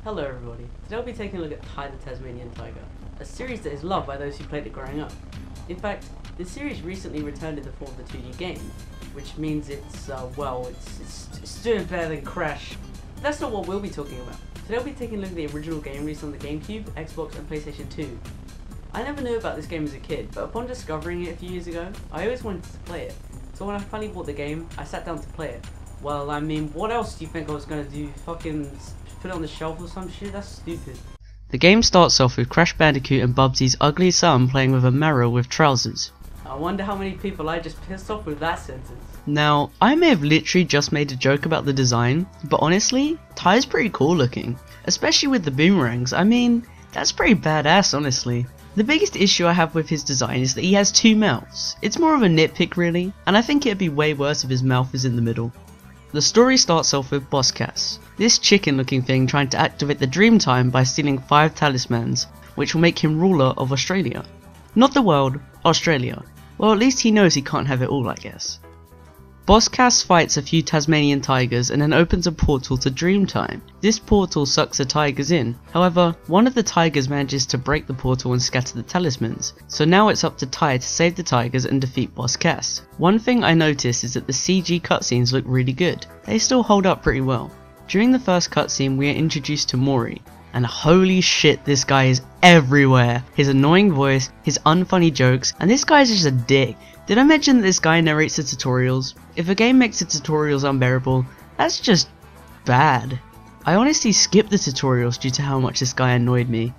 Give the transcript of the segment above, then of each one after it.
Hello everybody, today I'll be taking a look at Ty the Tasmanian Tiger, a series that is loved by those who played it growing up. In fact, this series recently returned in the form of a 2D game, which means it's doing better than Crash. But that's not what we'll be talking about. Today I'll be taking a look at the original game released on the GameCube, Xbox and PlayStation 2. I never knew about this game as a kid, but upon discovering it a few years ago, I always wanted to play it. So when I finally bought the game, I sat down to play it. Well, I mean, what else do you think I was going to do? Fucking put it on the shelf or some shit? That's stupid. The game starts off with Crash Bandicoot and Bubsy's ugly son playing with a marrow with trousers. I wonder how many people I just pissed off with that sentence. Now, I may have literally just made a joke about the design, but honestly, Ty's pretty cool looking. Especially with the boomerangs. I mean, that's pretty badass, honestly. The biggest issue I have with his design is that he has two mouths. It's more of a nitpick really, and I think it'd be way worse if his mouth is in the middle. The story starts off with Boss Cass, this chicken looking thing trying to activate the Dreamtime by stealing 5 talismans, which will make him ruler of Australia. Not the world, Australia. Well, at least he knows he can't have it all, I guess. Boss Cass fights a few Tasmanian tigers and then opens a portal to Dreamtime. This portal sucks the tigers in. However, one of the tigers manages to break the portal and scatter the talismans. So now it's up to Ty to save the tigers and defeat Boss Cass. One thing I noticed is that the CG cutscenes look really good. They still hold up pretty well. During the first cutscene we are introduced to Maury. And holy shit, this guy is everywhere. His annoying voice, his unfunny jokes, and this guy is just a dick. Did I mention that this guy narrates the tutorials? If a game makes the tutorials unbearable, that's just bad. I honestly skipped the tutorials due to how much this guy annoyed me.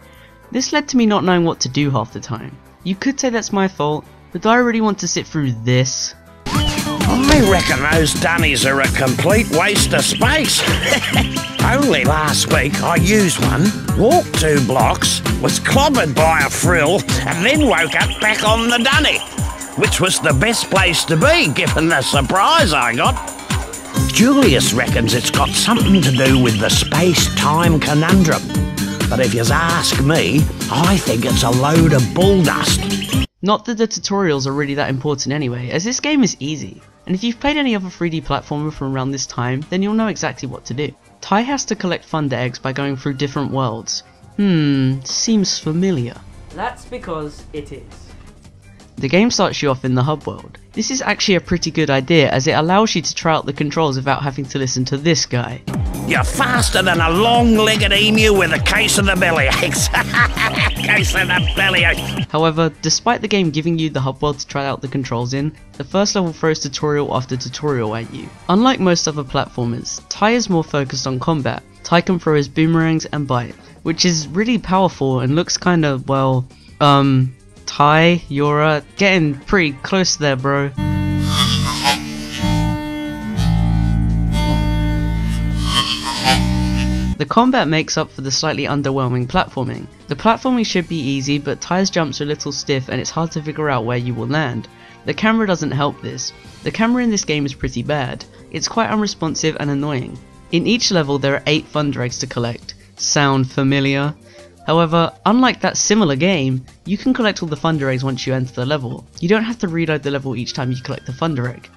This led to me not knowing what to do half the time. You could say that's my fault, but do I really want to sit through this? I reckon those dunnies are a complete waste of space. Only last week I used one, walked 2 blocks, was clobbered by a frill, and then woke up back on the dunny, which was the best place to be given the surprise I got. Julius reckons it's got something to do with the space-time conundrum, but if you ask me, I think it's a load of bull dust. Not that the tutorials are really that important anyway, as this game is easy. And if you've played any other 3D platformer from around this time, then you'll know exactly what to do. Ty has to collect Thunder Eggs by going through different worlds. Seems familiar. That's because it is. The game starts you off in the hub world. This is actually a pretty good idea as it allows you to try out the controls without having to listen to this guy. You're faster than a long-legged emu with a case of the bellyaches. Case of the bellyaches. However, despite the game giving you the hub world to try out the controls in, the first level throws tutorial after tutorial at you. Unlike most other platformers, Ty is more focused on combat. Ty can throw his boomerangs and bite, which is really powerful and looks kinda, well, Ty, you're getting pretty close there, bro. The combat makes up for the slightly underwhelming platforming. The platforming should be easy, but Ty's jumps are a little stiff and it's hard to figure out where you will land. The camera doesn't help this. The camera in this game is pretty bad. It's quite unresponsive and annoying. In each level there are 8 Thunder Eggs to collect. Sound familiar? However, unlike that similar game, you can collect all the Thunder Eggs once you enter the level. You don't have to reload the level each time you collect a Thunder Egg.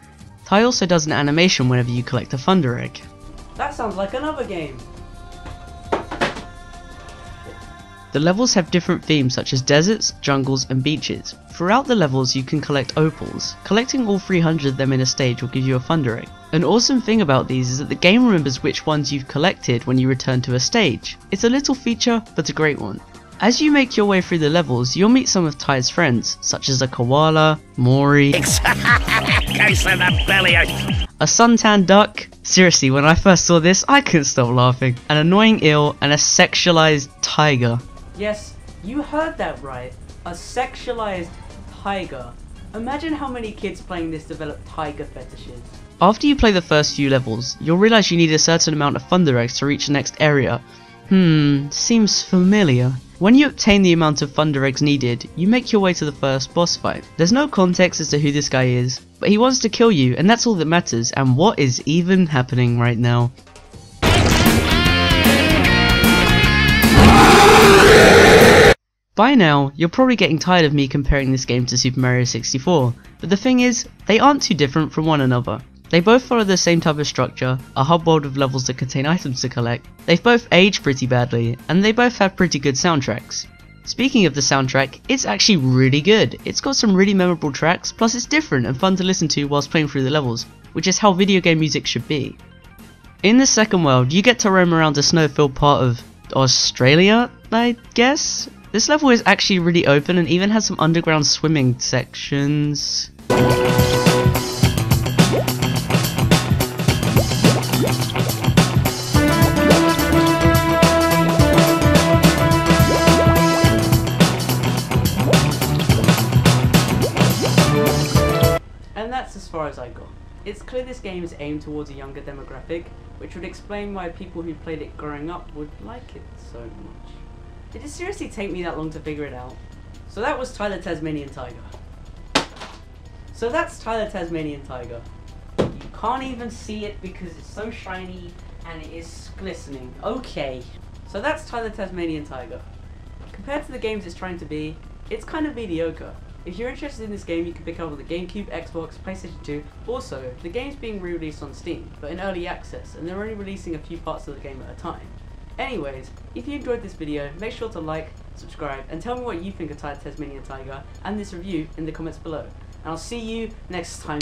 Ty also does an animation whenever you collect a Thunder Egg. That sounds like another game! The levels have different themes such as deserts, jungles and beaches. Throughout the levels you can collect opals. Collecting all 300 of them in a stage will give you a Thunder Egg. An awesome thing about these is that the game remembers which ones you've collected when you return to a stage. It's a little feature, but a great one. As you make your way through the levels, you'll meet some of Ty's friends, such as a koala, Maury, Case of the bellyaches. a suntan duck. Seriously, when I first saw this, I couldn't stop laughing. An annoying eel, and a sexualized tiger. Yes, you heard that right. A sexualized tiger. Imagine how many kids playing this develop tiger fetishes. After you play the first few levels, you'll realize you need a certain amount of Thunder Eggs to reach the next area. Seems familiar. When you obtain the amount of Thunder Eggs needed, you make your way to the first boss fight. There's no context as to who this guy is, but he wants to kill you and that's all that matters, and what is even happening right now? By now, you're probably getting tired of me comparing this game to Super Mario 64, but the thing is, they aren't too different from one another. They both follow the same type of structure, a hub world with levels that contain items to collect. They've both aged pretty badly, and they both have pretty good soundtracks. Speaking of the soundtrack, it's actually really good. It's got some really memorable tracks, plus it's different and fun to listen to whilst playing through the levels, which is how video game music should be. In the second world, you get to roam around a snow-filled part of Australia, I guess? This level is actually really open and even has some underground swimming sections. And that's as far as I got. It's clear this game is aimed towards a younger demographic, which would explain why people who played it growing up would like it so much. Did it seriously take me that long to figure it out? So that was Tyler Tasmanian Tiger. So that's Tyler Tasmanian Tiger. You can't even see it because it's so shiny and it is glistening. Okay. So that's Tyler Tasmanian Tiger. Compared to the games it's trying to be, it's kind of mediocre. If you're interested in this game, you can pick it up on the GameCube, Xbox, PlayStation 2. Also, the game's being re-released on Steam, but in early access, and they're only releasing a few parts of the game at a time. Anyways, if you enjoyed this video, make sure to like, subscribe, and tell me what you think of Tyler Tasmanian Tiger and this review in the comments below. And I'll see you next time.